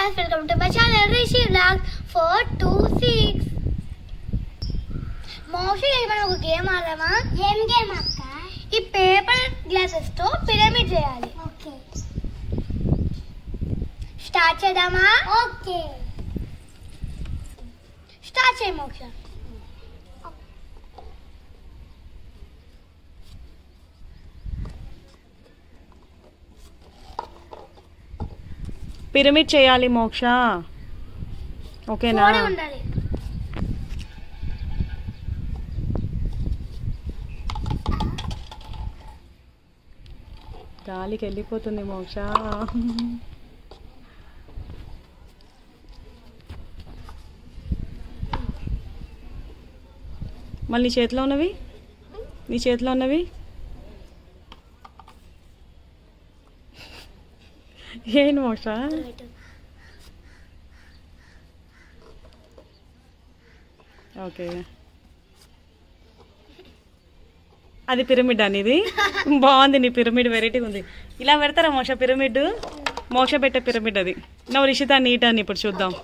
guys, welcome to my channel Rishi Vlog 426. మోషి మనం ఒక game ఆడదామా? ఏం గేమ్ అక్క? ఈ పేపర్ గ్లాసెస్ తో పిరమిడ్ చేయాలి. ఓకే. స్టార్ట్ చేద్దామా? ఓకే. స్టార్ట్ చేయి మోక్ష. పిరమిడ్ చేయాలి మోక్ష. ఓకేనా? ఉండాలి. గాలికి వెళ్ళిపోతుంది మోక్ష. మళ్ళీ నీ చేతిలో ఉన్నవి ఏంటి మోక్ష? ఓకే, అది పిరమిడ్ అనేది బాగుంది. నీ పిరమిడ్ వెరైటీగా ఉంది. ఇలా పెడతారా మోక్ష పిరమిడ్? మోక్ష పెట్టే పిరమిడ్ అది. నువ్వు రిషిత నీట్ అని ఇప్పుడు చూద్దాం.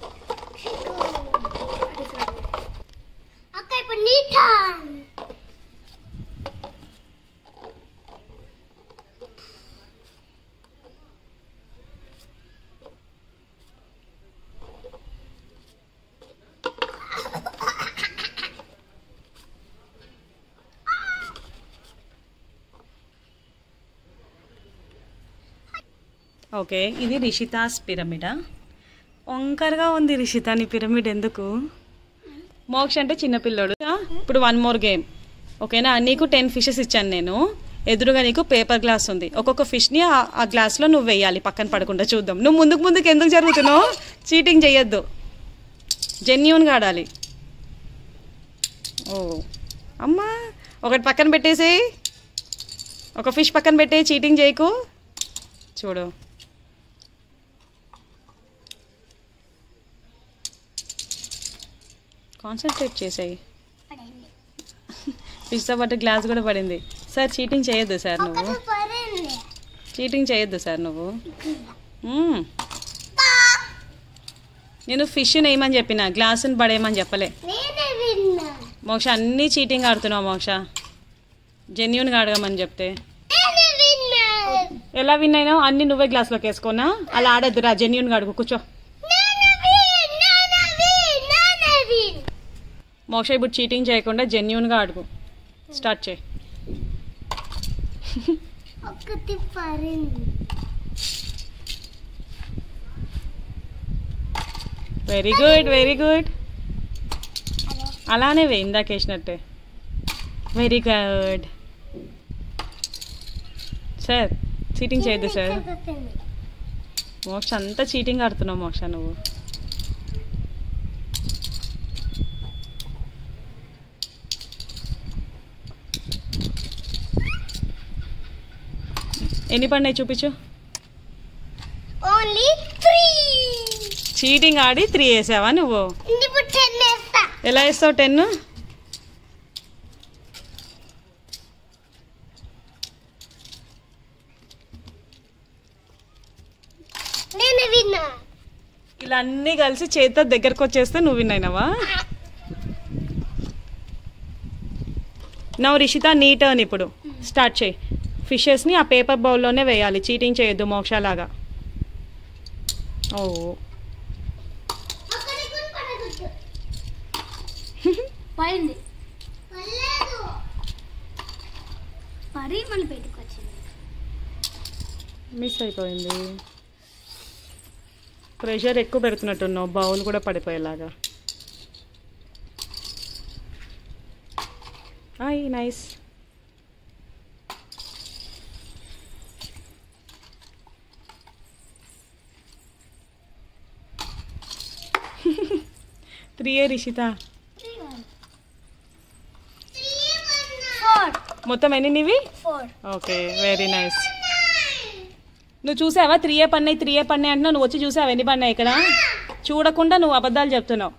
ఓకే, ఇది రిషితాస్ పిరమిడా? వంకరగా ఉంది రిషిత నీ పిరమిడ్. ఎందుకు? మోక్ష అంటే చిన్నపిల్లోడు. ఇప్పుడు వన్ మోర్ గేమ్, ఓకేనా? నీకు 10 ఫిషెస్ ఇచ్చాను నేను. ఎదురుగా నీకు పేపర్ గ్లాస్ ఉంది. ఒక్కొక్క ఫిష్ని ఆ గ్లాస్లో నువ్వు వేయాలి, పక్కన పడకుండా. చూద్దాం. నువ్వు ముందుకు ఎందుకు జరుగుతున్నావు? చీటింగ్ చెయ్యొద్దు, జెన్యూన్గా ఆడాలి. ఓ అమ్మా, ఒకటి పక్కన పెట్టేసి, ఒక ఫిష్ పక్కన పెట్టే, చీటింగ్ చేయకు. చూడు, కాన్సన్ట్రేట్ చేసాయి. ఫిష్తో పాటు గ్లాస్ కూడా పడింది. సార్ చీటింగ్ చేయొద్దు సార్, నువ్వు చీటింగ్ చేయొద్దు సార్ నువ్వు. నేను ఫిష్ నేయమని చెప్పిన, గ్లాసుని పడేయమని చెప్పలే. మోక్ష అన్నీ చీటింగ్ ఆడుతున్నావు మోక్ష. జెన్యూన్గా అడగమని చెప్తే ఎలా విన్ అయినావు? అన్ని నువ్వే గ్లాస్లోకి వేసుకోనా? అలా ఆడద్దురా, జెన్యూన్గా అడుగు. కూర్చో మోక్ష. ఇప్పుడు చీటింగ్ చేయకుండా జెన్యూన్గా అడుగు. స్టార్ట్ చేయి. Very good, very good. అలానే వే, ఇందాక వేసినట్టే. Very good sir. చీటింగ్ చేయొద్దు సార్. మోక్ష అంతా చీటింగ్ ఆడుతున్నావు మోక్ష నువ్వు. ఎన్ని పడినాయి చూపించు. చీటింగ్ ఆడి 3 వేసావా నువ్వు? ఎలా వేస్తావు 10? ఇలా అన్నీ కలిసి చేతితో దగ్గరకు వచ్చేస్తే నువ్వు విన్ అయినావా? నవ్వు రిషిత నీ టర్న్. ఇప్పుడు స్టార్ట్ చేయి. ఫిషెస్ని ఆ పేపర్ బౌల్లోనే వేయాలి, చీటింగ్ చేయొద్దు మోక్షలాగా. ఓ మిస్ అయిపోయింది. ప్రెషర్ ఎక్కువ పెడుతున్నట్టున్నావు, బౌల్ కూడా పడిపోయేలాగా. I nice. త్రీయే రిషిత. మొత్తం ఎన్ని నీవి? 4. Okay, very nice. నువ్వు చూసావా? 3 పన్నాయి అంటున్నావు. నువ్వు వచ్చి చూసావా ఎన్ని పన్నాయి ఇక్కడ? చూడకుండా నువ్వు అబద్ధాలు చెప్తున్నావు.